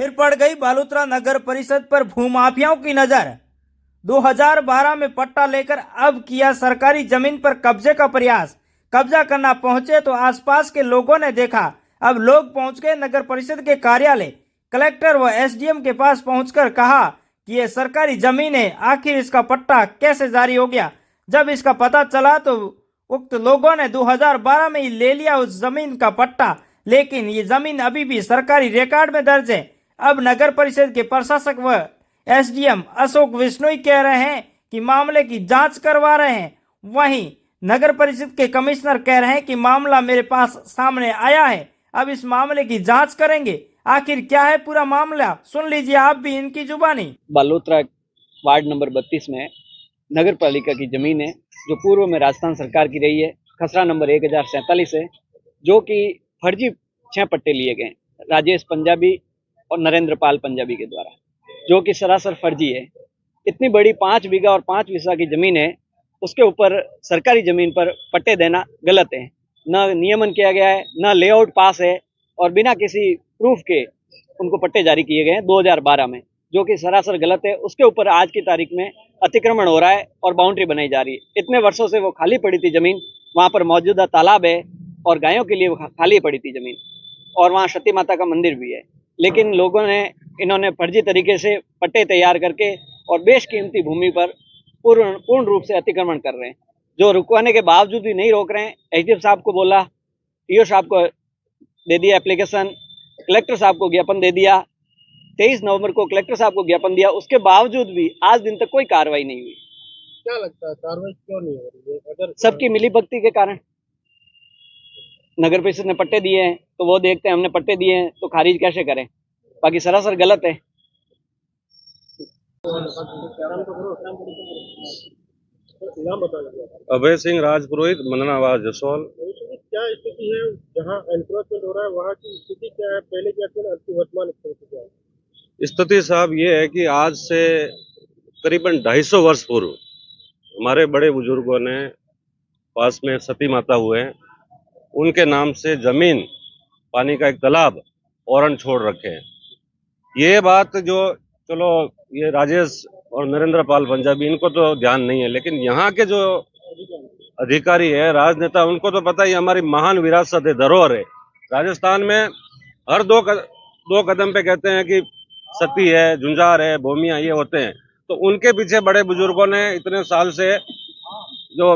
फिर पड़ गई बालोतरा नगर परिषद पर भूमाफियाओं की नजर। 2012 में पट्टा लेकर अब किया सरकारी जमीन पर कब्जे का प्रयास। कब्जा करना पहुंचे तो आसपास के लोगों ने देखा। अब लोग पहुंच गए नगर परिषद के कार्यालय। कलेक्टर व एसडीएम के पास पहुंचकर कहा कि ये सरकारी जमीन है, आखिर इसका पट्टा कैसे जारी हो गया। जब इसका पता चला तो उक्त लोगों ने 2012 में ही ले लिया उस जमीन का पट्टा, लेकिन ये जमीन अभी भी सरकारी रिकॉर्ड में दर्ज है। अब नगर परिषद के प्रशासक व एसडीएम अशोक विश्नोई कह रहे हैं कि मामले की जांच करवा रहे हैं। वहीं नगर परिषद के कमिश्नर कह रहे हैं कि मामला मेरे पास सामने आया है, अब इस मामले की जांच करेंगे। आखिर क्या है पूरा मामला, सुन लीजिए आप भी इनकी जुबानी। बालोतरा वार्ड नंबर 32 में नगर पालिका की जमीन है जो पूर्व में राजस्थान सरकार की रही है। खसरा नंबर 1047 है, जो कि फर्जी 6 पट्टे लिए गए राजेश पंजाबी और नरेंद्र पाल पंजाबी के द्वारा, जो कि सरासर फर्जी है। इतनी बड़ी 5 बीघा और 5 विसा की जमीन है, उसके ऊपर सरकारी जमीन पर पट्टे देना गलत है। न नियमन किया गया है, न लेआउट पास है, और बिना किसी प्रूफ के उनको पट्टे जारी किए गए हैं 2012 में, जो कि सरासर गलत है। उसके ऊपर आज की तारीख में अतिक्रमण हो रहा है और बाउंड्री बनाई जा रही है। इतने वर्षों से वो खाली पड़ी थी जमीन, वहां पर मौजूदा तालाब है और गायों के लिए वो खाली पड़ी थी जमीन, और वहां सती माता का मंदिर भी है। लेकिन लोगों ने इन्होंने फर्जी तरीके से पट्टे तैयार करके और बेशकीमती भूमि पर पूर्ण रूप से अतिक्रमण कर रहे हैं, जो रुकवाने के बावजूद भी नहीं रोक रहे हैं। एसडीएम साहब को बोला, ईओ साहब को दे दिया एप्लीकेशन, कलेक्टर साहब को ज्ञापन दे दिया, 23 नवंबर को कलेक्टर साहब को ज्ञापन दिया, उसके बावजूद भी आज दिन तक कोई कार्रवाई नहीं हुई। क्या लगता है कार्रवाई क्यों नहीं हो रही है? अगर सबकी मिलीभगती के कारण। नगर परिषद ने पट्टे दिए हैं तो वो देखते हैं हमने पट्टे दिए हैं तो खारिज कैसे करें, बाकी सरासर गलत है। अभय सिंह राजपुरोहित, मननावास जसोल। क्या स्थिति है जहाँ एनक्रोचमेंट हो रहा है, वहाँ की स्थिति क्या है? पहले क्या थी, अब वर्तमान स्थिति क्या है? स्थिति साहब ये है कि आज से करीबन 250 वर्ष पूर्व हमारे बड़े बुजुर्गों ने पास में सती माता हुए, उनके नाम से जमीन, पानी का एक तालाब औरण छोड़ रखे हैं। ये बात जो, चलो ये राजेश और नरेंद्र पाल पंजाबी इनको तो ध्यान नहीं है, लेकिन यहाँ के जो अधिकारी है, राजनेता, उनको तो पता ही हमारी महान विरासत है, धरोहर है। राजस्थान में हर दो कदम पे कहते हैं कि सती है, झुंझार है, भूमिया, ये होते हैं। तो उनके पीछे बड़े बुजुर्गों ने इतने साल से जो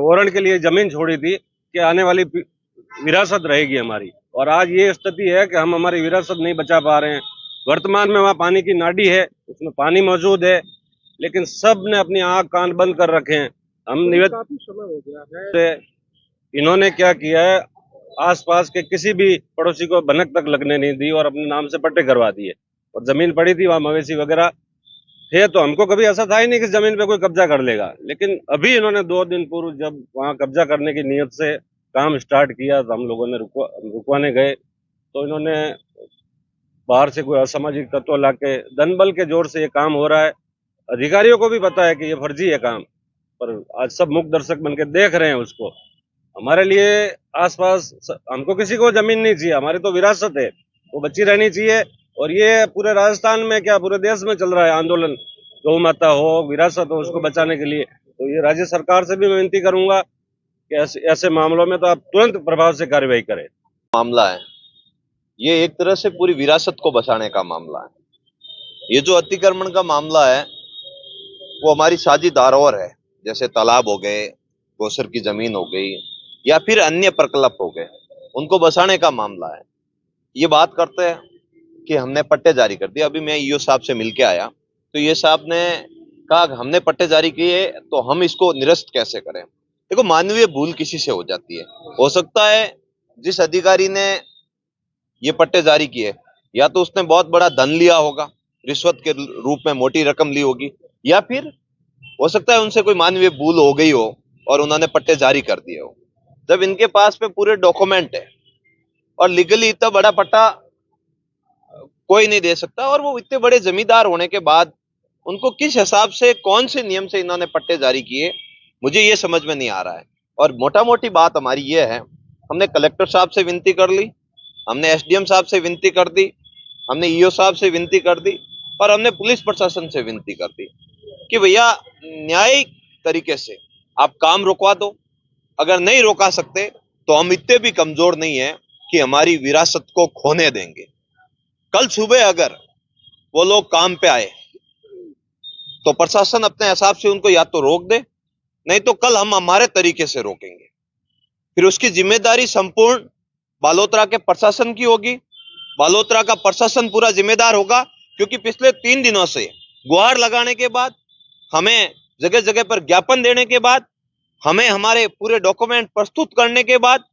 ओरण के लिए जमीन छोड़ी थी कि आने वाली विरासत रहेगी हमारी, और आज ये स्थिति है कि हम हमारी विरासत नहीं बचा पा रहे हैं। वर्तमान में वहाँ पानी की नाडी है, उसमें पानी मौजूद है, लेकिन सब ने अपनी आंख कान बंद कर रखे हैं। हम काफी समय हो गया है। इन्होंने क्या किया है, आसपास के किसी भी पड़ोसी को भनक तक लगने नहीं दी और अपने नाम से पट्टे करवा दिए। और जमीन पड़ी थी, वहाँ मवेशी वगैरह थे, तो हमको कभी ऐसा था ही नहीं कि जमीन पे कोई कब्जा कर लेगा। लेकिन अभी इन्होंने 2 दिन पूर्व जब वहाँ कब्जा करने की नीयत से काम स्टार्ट किया तो हम लोगों ने रुकवाने गए, तो इन्होंने बाहर से कोई असामाजिक तत्व लाके धन बल के जोर से ये काम हो रहा है। अधिकारियों को भी पता है कि ये फर्जी है काम, पर आज सब मुख दर्शक बन के देख रहे हैं उसको। हमारे लिए आसपास हमको किसी को जमीन नहीं चाहिए, हमारी तो विरासत है, वो बची रहनी चाहिए। और ये पूरे राजस्थान में क्या पूरे देश में चल रहा है आंदोलन, गौ माता हो, विरासत हो, उसको बचाने के लिए। तो ये राज्य सरकार से भी मैं विनती करूंगा कि ऐसे मामलों में तो आप तुरंत प्रभाव से कार्रवाई करें। मामला है ये, एक तरह से पूरी विरासत को बचाने का मामला है। ये जो अतिक्रमण का मामला है वो हमारी साझी धरोहर है, जैसे तालाब हो गए, गौसर की जमीन हो गई, या फिर अन्य प्रकल्प हो गए, उनको बचाने का मामला है। ये बात करते हैं कि हमने पट्टे जारी कर दिए। अभी मैं ईओ साहब से मिलके आया तो ये साहब ने कहा हमने पट्टे जारी किए तो हम इसको निरस्त कैसे करें। देखो, मानवीय भूल किसी से हो जाती है। हो सकता है जिस अधिकारी ने ये पट्टे जारी किए, या तो उसने बहुत बड़ा धन लिया होगा, रिश्वत के रूप में मोटी रकम ली होगी, या फिर हो सकता है उनसे कोई मानवीय भूल हो गई हो और उन्होंने पट्टे जारी कर दिए हो। जब इनके पास में पूरे डॉक्यूमेंट है और लीगली इतना बड़ा पट्टा कोई नहीं दे सकता, और वो इतने बड़े जमींदार होने के बाद उनको किस हिसाब से, कौन से नियम से इन्होंने पट्टे जारी किए, मुझे ये समझ में नहीं आ रहा है। और मोटा मोटी बात हमारी ये है, हमने कलेक्टर साहब से विनती कर ली, हमने एसडीएम साहब से विनती कर दी, हमने ईओ साहब से विनती कर दी और हमने पुलिस प्रशासन से विनती कर दी कि भैया न्यायिक तरीके से आप काम रोकवा दो। अगर नहीं रोका सकते तो हम इतने भी कमजोर नहीं है कि हमारी विरासत को खोने देंगे। कल सुबह अगर वो लोग काम पे आए तो प्रशासन अपने हिसाब से उनको या तो रोक दे, नहीं तो कल हम हमारे तरीके से रोकेंगे। फिर उसकी जिम्मेदारी संपूर्ण बालोतरा के प्रशासन की होगी। बालोतरा का प्रशासन पूरा जिम्मेदार होगा, क्योंकि पिछले 3 दिनों से गुहार लगाने के बाद, हमें जगह जगह पर ज्ञापन देने के बाद, हमें हमारे पूरे डॉक्यूमेंट प्रस्तुत करने के बाद,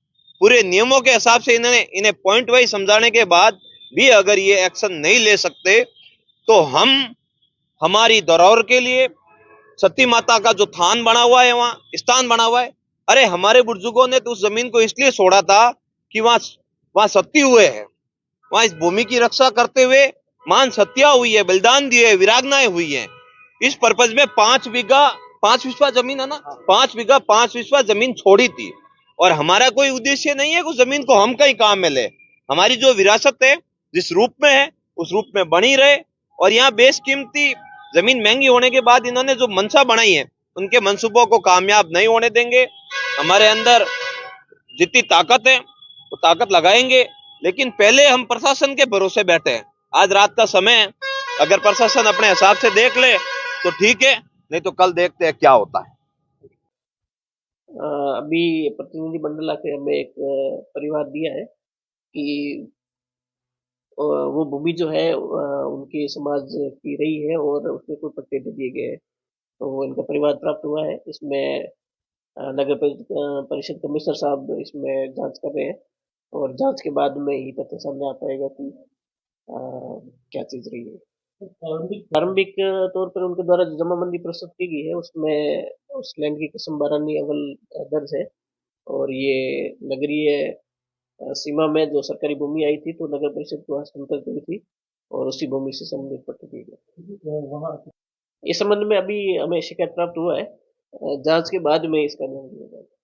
पूरे नियमों के हिसाब से इन्हें पॉइंट वाइज समझाने के बाद भी अगर ये एक्शन नहीं ले सकते तो हम हमारी धरोहर के लिए सती माता का जो थान बना हुआ है, वहां स्थान बना हुआ है, अरे हमारे बुजुर्गों ने तो उस जमीन को इसलिए छोड़ा था कि वहां सती हुए हैं, वहां इस भूमि की रक्षा करते हुए मान सत्या हुई है, बलिदान दिए, विरागनाएं हुई हैं। इस पर्पज में 5 बीघा 5 विस्वा जमीन है ना, 5 बीघा 5 विस्वा जमीन छोड़ी थी। और हमारा कोई उद्देश्य नहीं है कि उस जमीन को हम कहीं काम में ले। हमारी जो विरासत है जिस रूप में है उस रूप में बनी रहे। और यहाँ बेशकीमती जमीन महंगी होने के बाद इन्होंने जो मंशा बनाई है उनके मंसूबों को कामयाब नहीं होने देंगे। हमारे अंदर जितनी ताकत है वो ताकत लगाएंगे, लेकिन पहले हम प्रशासन के भरोसे बैठे हैं। आज रात का समय है, अगर प्रशासन अपने हिसाब से देख ले तो ठीक है, नहीं तो कल देखते हैं क्या होता है। अभी प्रतिनिधि मंडल के हमें एक परिवार दिया है कि वो भूमि जो है उनके समाज की रही है और उसमें कोई पट्टे दे दिए गए हैं, तो इनका परिवार प्राप्त हुआ है। इसमें नगर परिषद कमिश्नर साहब इसमें जांच कर रहे हैं और जांच के बाद में ही तथ्य सामने आ पाएगा कि क्या चीज रही है। प्रारंभिक तौर पर उनके द्वारा जो जमाबंदी प्रस्तुत की गई है उसमें उस लैंड की कसम बारानी अव्वल दर्ज है और ये नगरीय सीमा में जो सरकारी भूमि आई थी तो नगर परिषद को हस्तांतरित हुई थी और उसी भूमि से संबंधित पट्टे दिए गए। इस संबंध में अभी हमें शिकायत प्राप्त हुआ है, जांच के बाद में इसका निर्णय लिया जाएगा।